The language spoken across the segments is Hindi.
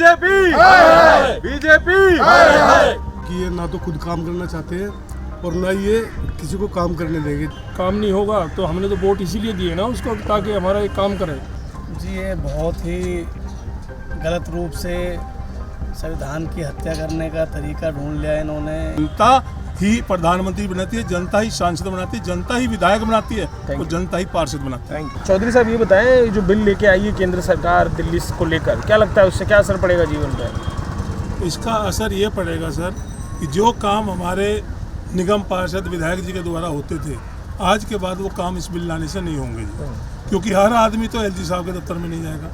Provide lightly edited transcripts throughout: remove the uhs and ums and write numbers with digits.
बीजेपी बीजेपी कि ये ना तो खुद काम करना चाहते हैं और ना ये किसी को काम करने देंगे। काम नहीं होगा तो हमने तो वोट इसीलिए दिए ना उसको, ताकि हमारा एक काम करे। जी ये बहुत ही गलत रूप से संविधान की हत्या करने का तरीका ढूंढ लिया इन्होंने। जनता ही प्रधानमंत्री बनाती है, जनता ही सांसद बनाती है, जनता ही विधायक बनाती है और जनता ही पार्षद बनाती है। चौधरी साहब ये बताएं, जो बिल लेके आई है केंद्र सरकार दिल्ली को लेकर, क्या लगता है उससे क्या असर पड़ेगा जीवन पे? इसका असर ये पड़ेगा सर कि जो काम हमारे निगम पार्षद विधायक जी के द्वारा होते थे, आज के बाद वो काम इस बिल लाने से नहीं होंगे जी। क्योंकि हर आदमी तो एलजी साहब के दफ्तर में नहीं जाएगा,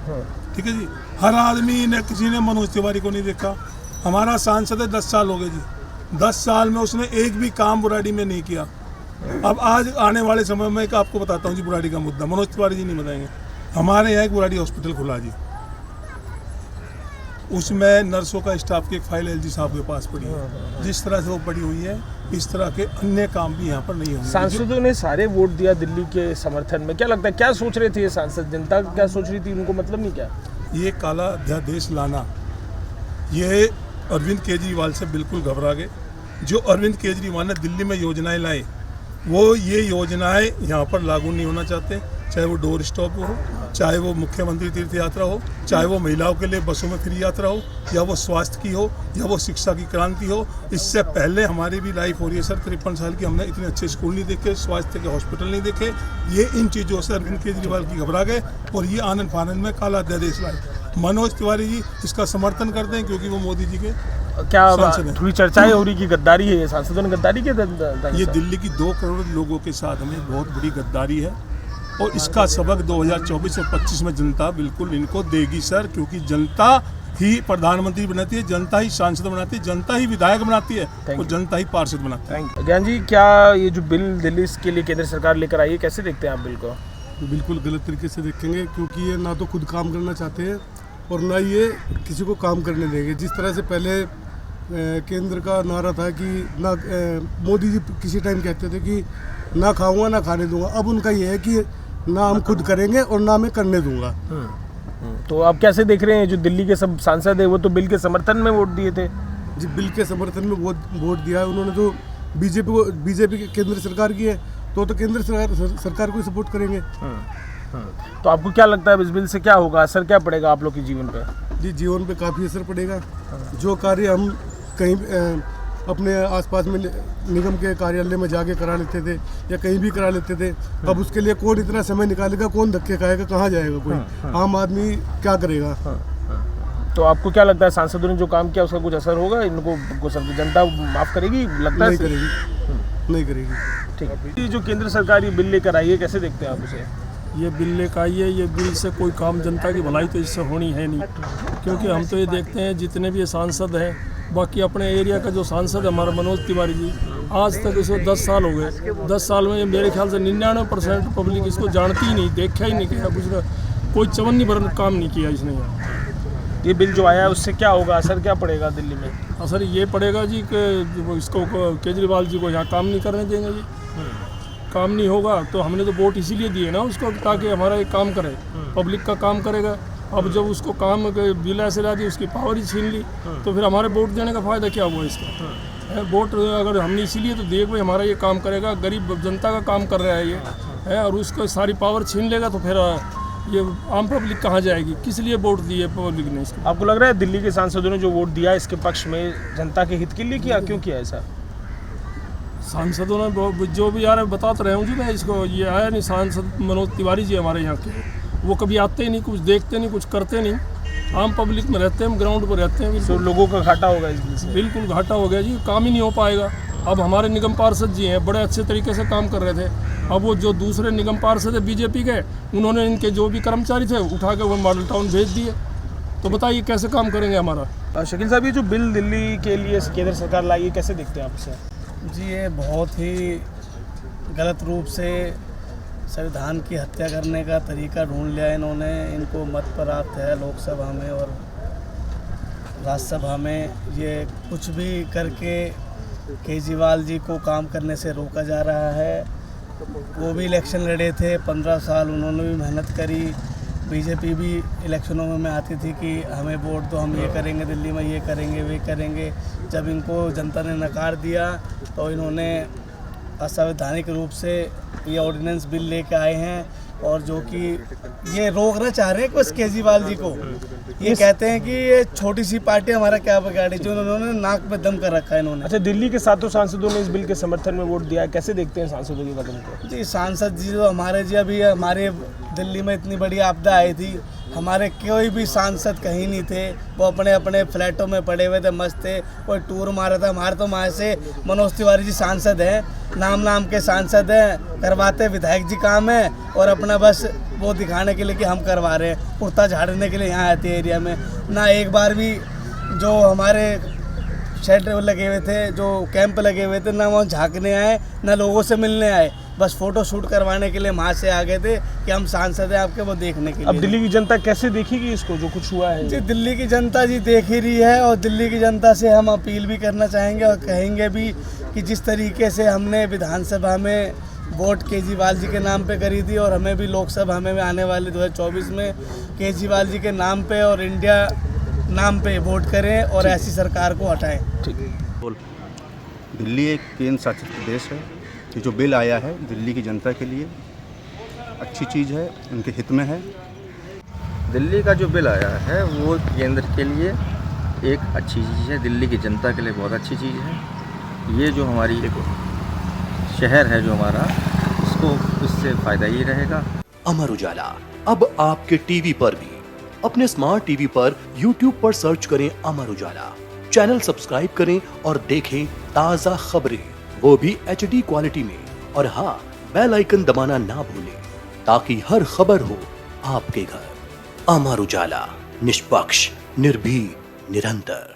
ठीक है जी। हर आदमी ने, किसी ने मनोज तिवारी को नहीं देखा। हमारा सांसद है 10 साल हो गए जी, 10 साल में उसने एक भी काम बुराड़ी में नहीं किया। अब आज आने वाले समय में एक आपको बताता हूँ जी बुराड़ी का मुद्दा, मनोज तिवारी जी नहीं बताएंगे। हमारे यहाँ एक बुराड़ी हॉस्पिटल खुला जी, उसमें नर्सों का स्टाफ की एक फाइल एलजी साहब के पास पड़ी है। जिस तरह से वो पड़ी हुई है, इस तरह के अन्य काम भी यहाँ पर नहीं होंगे। सांसदों ने सारे वोट दिया दिल्ली के समर्थन में, क्या लगता है क्या सोच रहे थे ये सांसद? जनता क्या सोच रही थी, उनको मतलब नहीं क्या? ये काला अध्यादेश लाना, ये अरविंद केजरीवाल से बिल्कुल घबरा गए। जो अरविंद केजरीवाल ने दिल्ली में योजनाएं लाई, वो ये योजनाएं यहाँ पर लागू नहीं होना चाहते। चाहे वो डोर स्टॉप हो, चाहे वो मुख्यमंत्री तीर्थ यात्रा हो, चाहे वो महिलाओं के लिए बसों में फ्री यात्रा हो, या वो स्वास्थ्य की हो, या वो शिक्षा की क्रांति हो। इससे पहले हमारी भी लाइफ हो रही है सर, 53 साल की, हमने इतने अच्छे स्कूल नहीं देखे, स्वास्थ्य के हॉस्पिटल नहीं देखे। ये इन चीज़ों से अरविंद केजरीवाल की घबरा गए और ये आनंद फानंद में काला अध्यादेश लाए। मनोज तिवारी जी इसका समर्थन करते हैं क्योंकि वो मोदी जी के क्या थोड़ी चर्चाएं हो रही कि गद्दारी है, ये सांसदों ने गद्दारी की? ये दिल्ली की 2 करोड़ लोगों के साथ में बहुत बड़ी गद्दारी है और इसका सबक 2024 और 25 में जनता बिल्कुल इनको देगी सर, क्योंकि जनता ही प्रधानमंत्री बनाती है, जनता ही सांसद बनाती है, जनता ही विधायक बनाती है और जनता ही पार्षद बनाती है। ज्ञान जी, क्या ये जो बिल दिल्ली के लिए केंद्र सरकार लेकर आई है, कैसे देखते हैं आप बिल को? बिल्कुल गलत तरीके से देखेंगे, क्योंकि ये ना तो खुद काम करना चाहते हैं और ना ये किसी को काम करने देंगे। जिस तरह से पहले केंद्र का नारा था कि ना, मोदी जी किसी टाइम कहते थे कि ना खाऊंगा ना खाने दूंगा, अब उनका ये है कि ना हम खुद करेंगे और ना मैं करने दूंगा। तो आप कैसे देख रहे हैं, जो दिल्ली के सब सांसद है वो तो बिल के समर्थन में वोट दिए थे? जी बिल के समर्थन में वोट दिया है उन्होंने, तो बीजेपी की केंद्र सरकार की है, तो केंद्र सरकार को सपोर्ट करेंगे। तो आपको क्या लगता है इस बिल से क्या होगा, असर क्या पड़ेगा आप लोग के जीवन पे? जी जीवन पे काफ़ी असर पड़ेगा। जो कार्य हम कहीं अपने आसपास में निगम के कार्यालय में जाके करा लेते थे या कहीं भी करा लेते थे, अब उसके लिए कौन इतना समय निकालेगा, कौन धक्के खाएगा, कहाँ जाएगा कोई आम आदमी, क्या करेगा? तो आपको क्या लगता है सांसदों ने जो काम किया उसका कुछ असर होगा? इनको जनता माफ करेगी लगता है? नहीं करेगी, नहीं करेगी। ठीक है। ये जो केंद्र सरकार ये बिल लेकर आई है, कैसे देखते हैं आप उसे? ये बिल लेकर आई है, ये बिल से कोई काम, जनता की भलाई तो इससे होनी है नहीं। क्योंकि हम तो ये देखते हैं जितने भी ये सांसद हैं, बाकी अपने एरिया का जो सांसद है हमारा मनोज तिवारी जी, आज तक इसको 10 साल हो गए। 10 साल में मेरे ख्याल से 99% पब्लिक इसको जानती ही नहीं, देखा ही नहीं, किया कुछ, कोई चवन्नी भर काम नहीं किया इसने यहाँ। ये बिल जो आया है उससे क्या होगा, असर क्या पड़ेगा दिल्ली में? असर ये पड़ेगा जी कि इसको केजरीवाल जी को यहाँ काम नहीं करने देंगे जी। काम नहीं होगा तो हमने तो वोट इसीलिए दिए ना उसको, ताकि हमारा एक काम करे, पब्लिक का काम करेगा। अब जब उसको काम बिल ऐसे ला दी, उसकी पावर ही छीन ली, तो फिर हमारे वोट देने का फ़ायदा क्या हुआ इसका? वोट अगर हमने इसीलिए तो दिए भाई हमारा ये काम करेगा, गरीब जनता का काम कर रहा है ये है, और उसको सारी पावर छीन लेगा तो फिर ये आम पब्लिक कहाँ जाएगी? किस लिए वोट दिए पब्लिक ने इसको? आपको लग रहा है दिल्ली के सांसदों ने जो वोट दिया इसके पक्ष में, जनता के हित के लिए किया? क्यों किया ऐसा? सांसदों ने जो भी यार बताते रहे हूँ जी मैं इसको, ये आया नहीं सांसद मनोज तिवारी जी हमारे यहाँ के, वो कभी आते ही नहीं, कुछ देखते नहीं, कुछ करते नहीं। आम पब्लिक में रहते हैं, हम ग्राउंड पर रहते हैं। तो लोगों का घाटा होगा इस बिल से? बिल्कुल घाटा हो गया जी, काम ही नहीं हो पाएगा। अब हमारे निगम पार्षद जी हैं, बड़े अच्छे तरीके से काम कर रहे थे, अब वो जो दूसरे निगम पार्षद है बीजेपी के, उन्होंने इनके जो भी कर्मचारी थे उठा के वो मॉडल टाउन भेज दिए। तो बताइए कैसे काम करेंगे हमारा? शकील साहब, ये जो बिल दिल्ली के लिए केंद्र सरकार लाई है, कैसे देखते हैं आप इसे? जी ये बहुत ही गलत रूप से संविधान की हत्या करने का तरीका ढूंढ लिया इन्होंने। इनको मत प्राप्त है लोकसभा में और राज्यसभा में, ये कुछ भी करके केजरीवाल जी को काम करने से रोका जा रहा है। वो भी इलेक्शन लड़े थे, 15 साल उन्होंने भी मेहनत करी, बीजेपी भी इलेक्शनों में आती थी कि हमें वोट दो, हम ये करेंगे, दिल्ली में ये करेंगे, वे करेंगे। जब इनको जनता ने नकार दिया तो इन्होंने असंवैधानिक रूप से ये ऑर्डिनेंस बिल लेके आए हैं और जो कि ये रोकना चाह रहे हैं कि बस केजरीवाल जी को। ये कहते हैं कि ये छोटी सी पार्टी हमारा क्या बिगाड़ी, जो उन्होंने नाक में दम कर रखा है इन्होंने। अच्छा, दिल्ली के 7 सांसदों ने इस बिल के समर्थन में वोट दिया है, कैसे देखते हैं सांसदों के कदम को? जी सांसद जी जो हमारे जी अभी हमारे दिल्ली में इतनी बड़ी आपदा आई थी, हमारे कोई भी सांसद कहीं नहीं थे, वो अपने अपने फ्लैटों में पड़े हुए थे, मस्त थे, कोई टूर मारा था। हमारे तो वहाँ से मनोज तिवारी जी सांसद हैं, नाम के सांसद हैं, करवाते विधायक जी काम है और अपना बस वो दिखाने के लिए कि हम करवा रहे हैं, कुर्ता झाड़ने के लिए यहाँ आते एरिया में। ना एक बार भी जो हमारे शेड लगे हुए थे, जो कैंप लगे हुए थे, ना वहाँ झांकने आए, ना लोगों से मिलने आए, बस फोटो शूट करवाने के लिए वहाँ से आ गए थे कि हम सांसद हैं आपके, वो देखने के लिए। अब दिल्ली की जनता कैसे देखेगी इसको, जो कुछ हुआ है? जी दिल्ली की जनता जी देख ही रही है और दिल्ली की जनता से हम अपील भी करना चाहेंगे और कहेंगे भी कि जिस तरीके से हमने विधानसभा में वोट केजरीवाल जी के नाम पे करी थी और हमें भी लोकसभा में आने वाले 2024 में केजरीवाल जी के नाम पे और इंडिया नाम पे वोट करें और ऐसी सरकार को हटाएं। दिल्ली एक केंद्र शासित प्रदेश है। ये जो बिल आया है दिल्ली की जनता के लिए अच्छी चीज़ है, उनके हित में है। दिल्ली का जो बिल आया है वो केंद्र के लिए एक अच्छी चीज़ है, दिल्ली की जनता के लिए बहुत अच्छी चीज़ है। ये जो हमारी शहर है जो हमारा, इसको इससे फ़ायदा ही रहेगा। अमर उजाला अब आपके टीवी पर भी। अपने स्मार्ट टीवी पर YouTube पर सर्च करें अमर उजाला, चैनल सब्सक्राइब करें और देखें ताज़ा खबरें, वो भी HD क्वालिटी में। और हाँ, बेल आइकन दबाना ना भूलें ताकि हर खबर हो आपके घर। अमर उजाला, निष्पक्ष, निर्भीक, निरंतर।